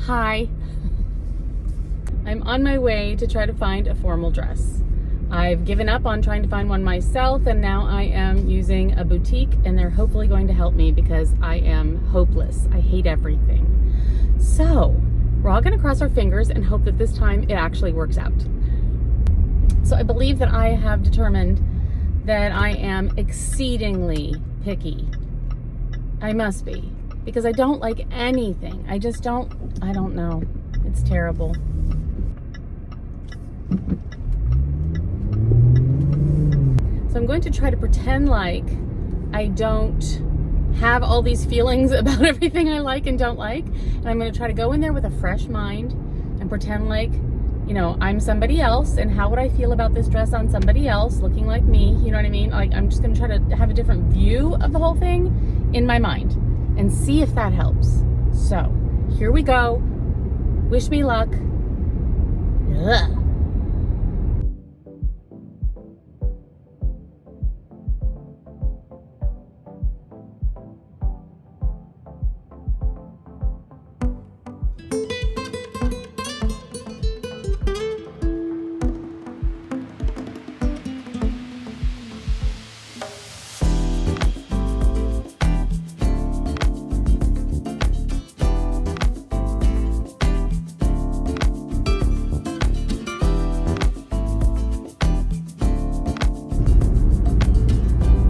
Hi. I'm on my way to try to find a formal dress. I've given up on trying to find one myself, and now I am using a boutique, and they're hopefully going to help me because I am hopeless. I hate everything. So we're all going to cross our fingers and hope that this time it actually works out. So I believe that I have determined that I am exceedingly picky. I must be, because I don't like anything. I don't know. It's terrible. So I'm going to try to pretend like I don't have all these feelings about everything I like and don't like. And I'm going to try to go in there with a fresh mind and pretend like, you know, I'm somebody else, and how would I feel about this dress on somebody else looking like me? You know what I mean? Like, I'm just going to try to have a different view of the whole thing in my mind and see if that helps. So here we go. Wish me luck. Ugh.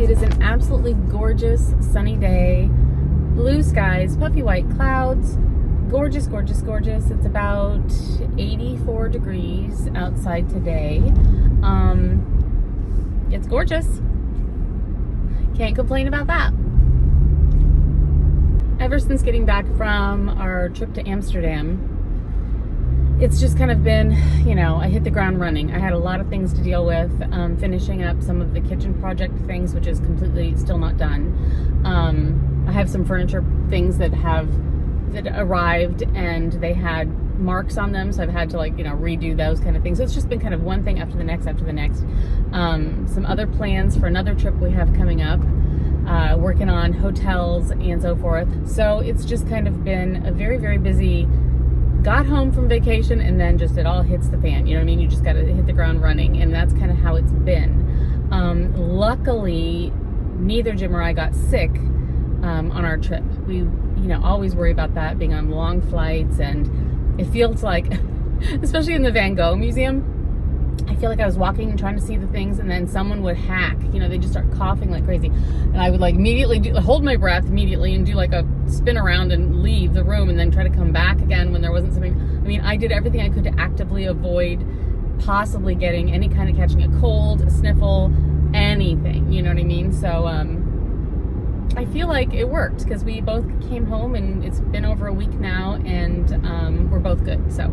It is an absolutely gorgeous sunny day, blue skies, puffy white clouds, gorgeous, gorgeous, gorgeous. It's about 84 degrees outside today. It's gorgeous. Can't complain about that. Ever since getting back from our trip to Amsterdam, it's just kind of been, you know, I hit the ground running. I had a lot of things to deal with, finishing up some of the kitchen project things, which is completely still not done. I have some furniture things that arrived and they had marks on them, so I've had to, like, you know, redo those kind of things. So it's just been kind of one thing after the next after the next. Some other plans for another trip we have coming up, working on hotels and so forth. So it's just kind of been a very, very busy. Got home from vacation and then just it all hits the fan. You know what I mean? You just got to hit the ground running, and that's kind of how it's been. Luckily, neither Jim or I got sick on our trip. We, you know, always worry about that, being on long flights, and it feels like, especially in the Van Gogh Museum, I feel like I was walking and trying to see the things, and then someone would hack. You know, they just start coughing like crazy, and I would like immediately hold my breath immediately and do like a spin around and leave the room, and then try to come back again when there wasn't something. I mean, I did everything I could to actively avoid possibly getting any kind of catching a cold, a sniffle, anything. You know what I mean? So I feel like it worked because we both came home, and it's been over a week now, and we're both good. So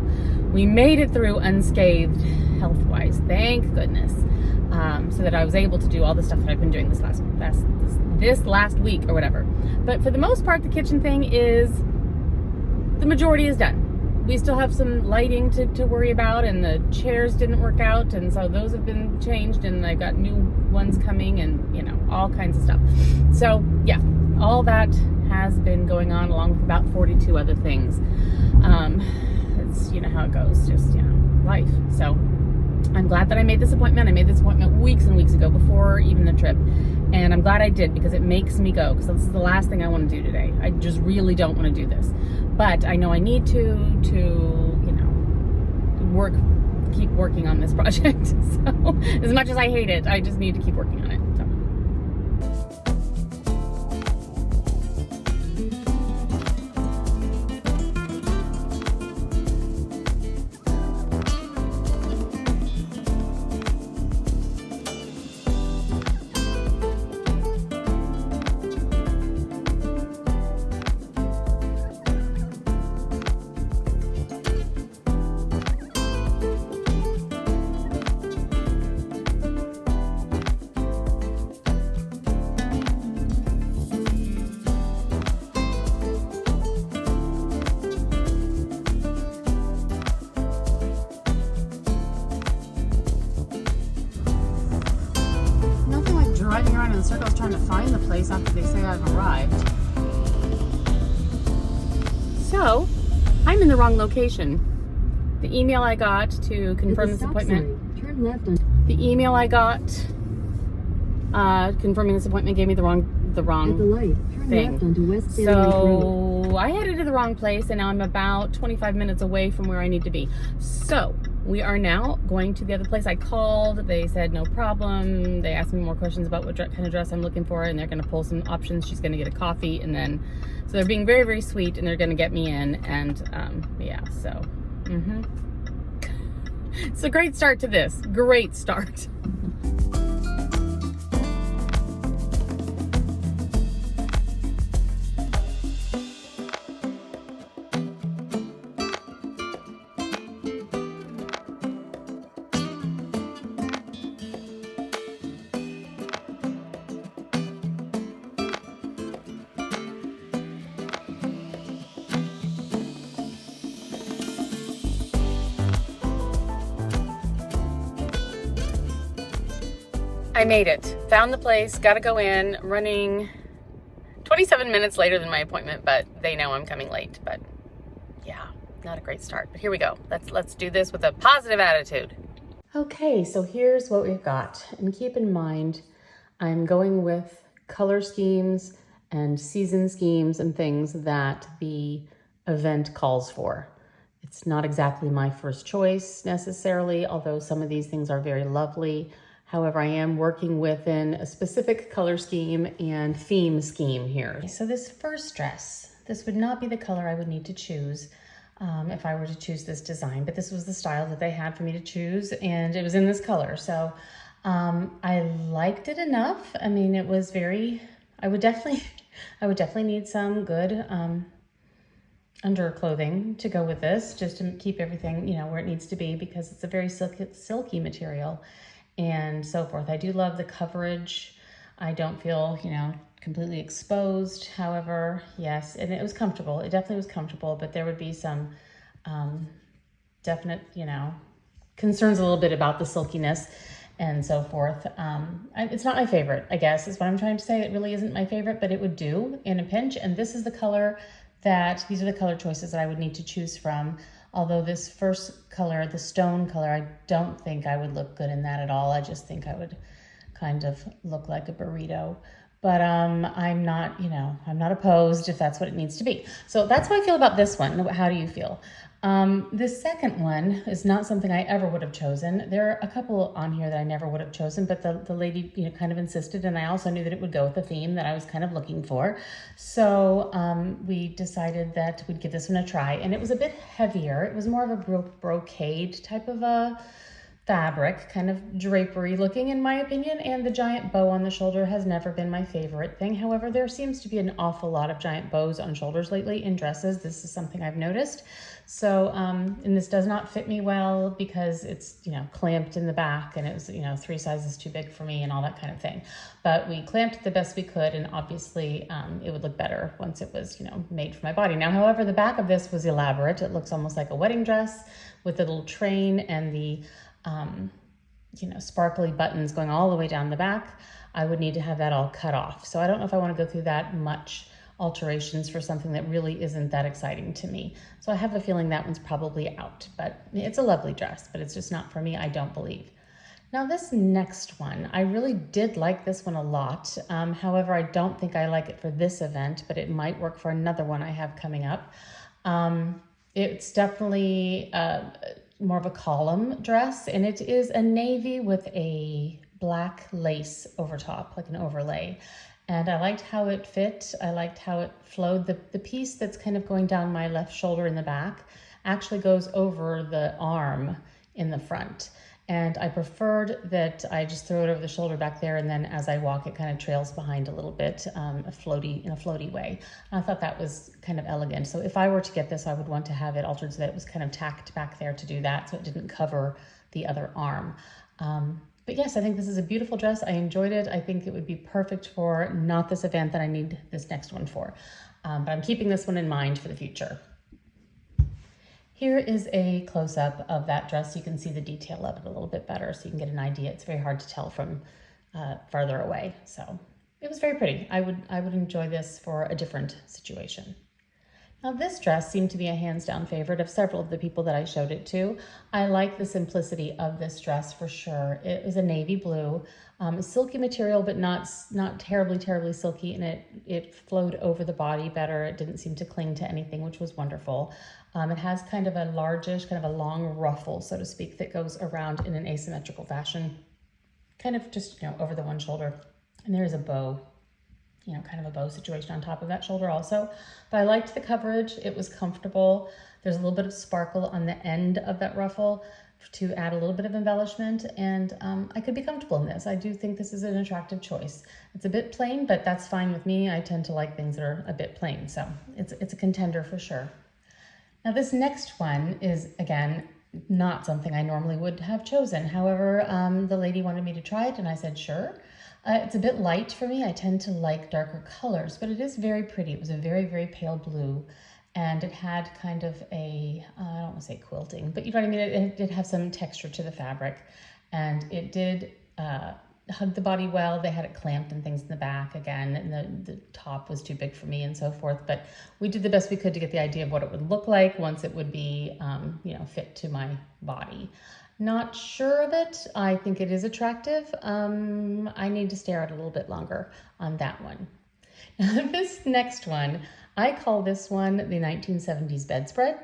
we made it through unscathed health-wise, thank goodness, so that I was able to do all the stuff that I've been doing this last week or whatever. But for the most part, the kitchen thing is, the majority is done. We still have some lighting to worry about, and the chairs didn't work out, and so those have been changed, and I've got new ones coming, and, you know, all kinds of stuff. So yeah, all that has been going on, along with about 42 other things. It's, you know how it goes, just, you know, life. So I'm glad that I made this appointment. I made this appointment weeks and weeks ago, before even the trip, and I'm glad I did, because it makes me go, because this is the last thing I want to do today. I just really don't want to do this, but I know I need to you know, keep working on this project. So as much as I hate it, I just need to keep working on it. So. Driving around in circles trying to find the place after they say I've arrived. So, I'm in the wrong location. The email I got to confirm this appointment. Turn left on. The email I got confirming this appointment gave me the wrong At the light, turn thing. left onto West Salem Road. So I headed to the wrong place, and now I'm about 25 minutes away from where I need to be. So we are now going to the other place. I called. They said no problem. They asked me more questions about what kind of dress I'm looking for, and they're going to pull some options. She's going to get a coffee, and then so they're being very, very sweet, and they're going to get me in. And yeah, so it's a great start to this. Great start. I made it. Found the place, gotta go in, running 27 minutes later than my appointment, but they know I'm coming late. But yeah, not a great start. But here we go. Let's do this with a positive attitude. Okay, so here's what we've got. And keep in mind, I'm going with color schemes and season schemes and things that the event calls for. It's not exactly my first choice necessarily, although some of these things are very lovely. However, I am working within a specific color scheme and theme scheme here. So this first dress, this would not be the color I would need to choose if I were to choose this design, but this was the style that they had for me to choose, and it was in this color. So I liked it enough. I mean, it was very, I would definitely need some good underclothing to go with this, just to keep everything, you know, where it needs to be, because it's a very silky material and so forth. I do love the coverage. I don't feel, you know, completely exposed. However, yes, and it was comfortable. It definitely was comfortable, but there would be some definite, you know, concerns a little bit about the silkiness and so forth. It's not my favorite, I guess, is what I'm trying to say. It really isn't my favorite, but it would do in a pinch. And this is the color these are the color choices that I would need to choose from. Although this first color, the stone color, I don't think I would look good in that at all. I just think I would kind of look like a burrito. But I'm not, you know, I'm not opposed if that's what it needs to be. So that's how I feel about this one. How do you feel? The second one is not something I ever would have chosen. There are a couple on here that I never would have chosen, but the lady, you know, kind of insisted, and I also knew that it would go with the theme that I was kind of looking for. So we decided that we'd give this one a try, and it was a bit heavier. It was more of a brocade type of a fabric, kind of drapery looking in my opinion, and the giant bow on the shoulder has never been my favorite thing. However, there seems to be an awful lot of giant bows on shoulders lately in dresses. This is something I've noticed. So, and this does not fit me well because it's, you know, clamped in the back, and it was, you know, 3 sizes too big for me and all that kind of thing. But we clamped it the best we could, and obviously it would look better once it was, you know, made for my body. Now, however, the back of this was elaborate. It looks almost like a wedding dress with the little train and the you know, sparkly buttons going all the way down the back. I would need to have that all cut off. So I don't know if I want to go through that much alterations for something that really isn't that exciting to me. So I have a feeling that one's probably out, but it's a lovely dress, but it's just not for me, I don't believe. Now this next one, I really did like this one a lot. However, I don't think I like it for this event, but it might work for another one I have coming up. It's definitely more of a column dress, and it is a navy with a black lace over top, like an overlay. And I liked how it fit. I liked how it flowed. The piece that's kind of going down my left shoulder in the back actually goes over the arm in the front. And I preferred that I just throw it over the shoulder back there, and then as I walk, it kind of trails behind a little bit, in a floaty way. And I thought that was kind of elegant. So if I were to get this, I would want to have it altered so that it was kind of tacked back there to do that, so it didn't cover the other arm. But yes, I think this is a beautiful dress. I enjoyed it. I think it would be perfect for not this event that I need this next one for. But I'm keeping this one in mind for the future. Here is a close-up of that dress. You can see the detail of it a little bit better, so you can get an idea. It's very hard to tell from farther away. So it was very pretty. I would enjoy this for a different situation. Now this dress seemed to be a hands down favorite of several of the people that I showed it to. I like the simplicity of this dress for sure. It was a navy blue, a silky material, but not terribly silky, and it flowed over the body better. It didn't seem to cling to anything, which was wonderful. It has kind of a largish, kind of a long ruffle, so to speak, that goes around in an asymmetrical fashion, kind of just, over the one shoulder. And there is a bow, kind of a bow situation on top of that shoulder also. But I liked the coverage. It was comfortable. There's a little bit of sparkle on the end of that ruffle to add a little bit of embellishment, and I could be comfortable in this. I do think this is an attractive choice. It's a bit plain, but that's fine with me. I tend to like things that are a bit plain, so it's a contender for sure. Now this next one is, again, not something I normally would have chosen. However, the lady wanted me to try it, and I said sure. It's a bit light for me. I tend to like darker colors, but it is very pretty. It was a very pale blue, and it had kind of a, I don't want to say quilting, but you know what I mean? It did have some texture to the fabric, and it did hug the body well. They had it clamped and things in the back again, and the top was too big for me and so forth, but we did the best we could to get the idea of what it would look like once it would be, fit to my body. Not sure of it. I think it is attractive. I need to stare at it a little bit longer on that one. Now, this next one, I call this one the 1970s bedspread.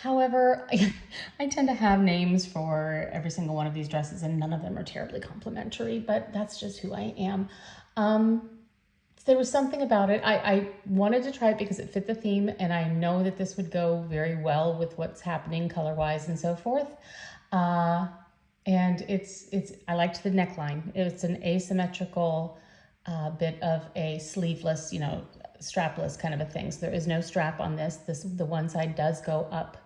However, I tend to have names for every single one of these dresses, and none of them are terribly complimentary, but that's just who I am. There was something about it. I wanted to try it because it fit the theme, and I know that this would go very well with what's happening color-wise and so forth. And I liked the neckline. It's an asymmetrical bit of a sleeveless, strapless kind of a thing. So there is no strap on this. The one side does go up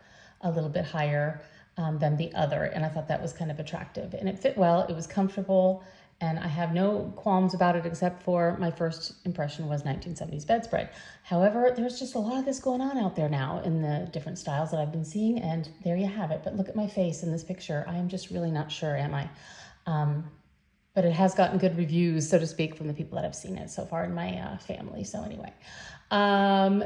a little bit higher than the other, and I thought that was kind of attractive. And it fit well. It was comfortable, and I have no qualms about it except for my first impression was 1970s bedspread. However, there's just a lot of this going on out there now in the different styles that I've been seeing, and there you have it. But look at my face in this picture. I am just really not sure, am I? But it has gotten good reviews, so to speak, from the people that have seen it so far in my family. So anyway,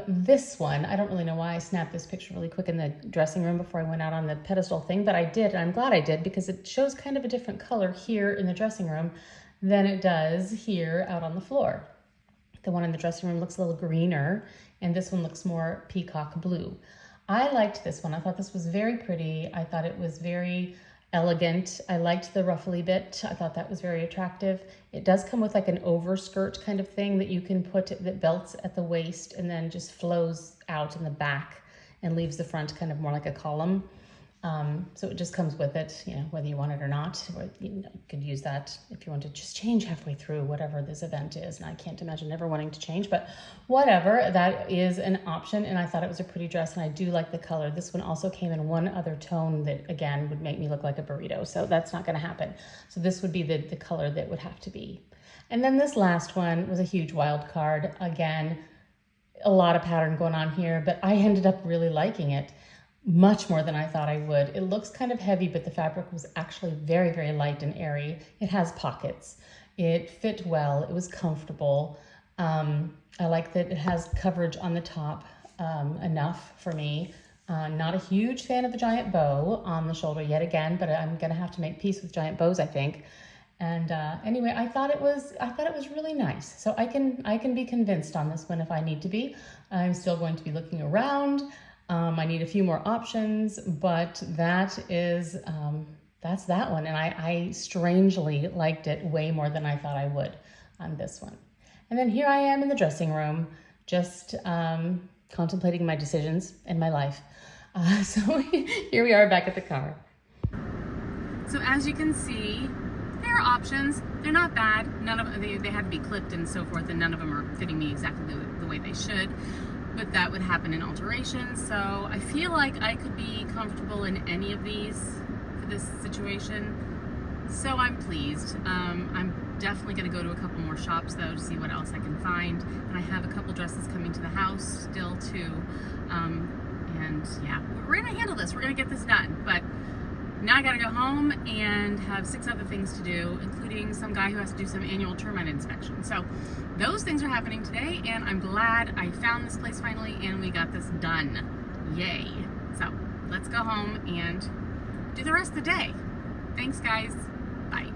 this one, I don't really know why I snapped this picture really quick in the dressing room before I went out on the pedestal thing, but I did, and I'm glad I did, because it shows kind of a different color here in the dressing room than it does here out on the floor. The one in the dressing room looks a little greener, and this one looks more peacock blue. I liked this one. I thought this was very pretty. I thought it was very elegant. I liked the ruffly bit. I thought that was very attractive. It does come with like an overskirt kind of thing that you can put, that belts at the waist and then just flows out in the back and leaves the front kind of more like a column. So it just comes with it, whether you want it or not. Or, you could use that if you want to just change halfway through whatever this event is. And I can't imagine ever wanting to change, but whatever, that is an option. And I thought it was a pretty dress, and I do like the color. This one also came in one other tone that, again, would make me look like a burrito. So that's not going to happen. So this would be the color that would have to be. And then this last one was a huge wild card. Again, a lot of pattern going on here, but I ended up really liking it. Much more than I thought I would. It looks kind of heavy, but the fabric was actually very light and airy. It has pockets. It fit well. It was comfortable. I like that it has coverage on the top enough for me. Not a huge fan of the giant bow on the shoulder yet again, but I'm gonna have to make peace with giant bows, I think. And anyway, I thought it was really nice. So I can be convinced on this one if I need to be. I'm still going to be looking around. I need a few more options, but that's that one. And I strangely liked it way more than I thought I would on this one. And then here I am in the dressing room, just contemplating my decisions in my life. So here we are back at the car. So as you can see, there are options. They're not bad. None of they had to be clipped and so forth, and none of them are fitting me exactly the way they should. But that would happen in alterations, so I feel like I could be comfortable in any of these for this situation. So I'm pleased. I'm definitely going to go to a couple more shops though to see what else I can find. And I have a couple dresses coming to the house still too. And yeah, we're going to handle this. We're going to get this done. But now I gotta go home and have 6 other things to do, including some guy who has to do some annual termite inspection. So those things are happening today, and I'm glad I found this place finally and we got this done. Yay. So let's go home and do the rest of the day. Thanks, guys. Bye.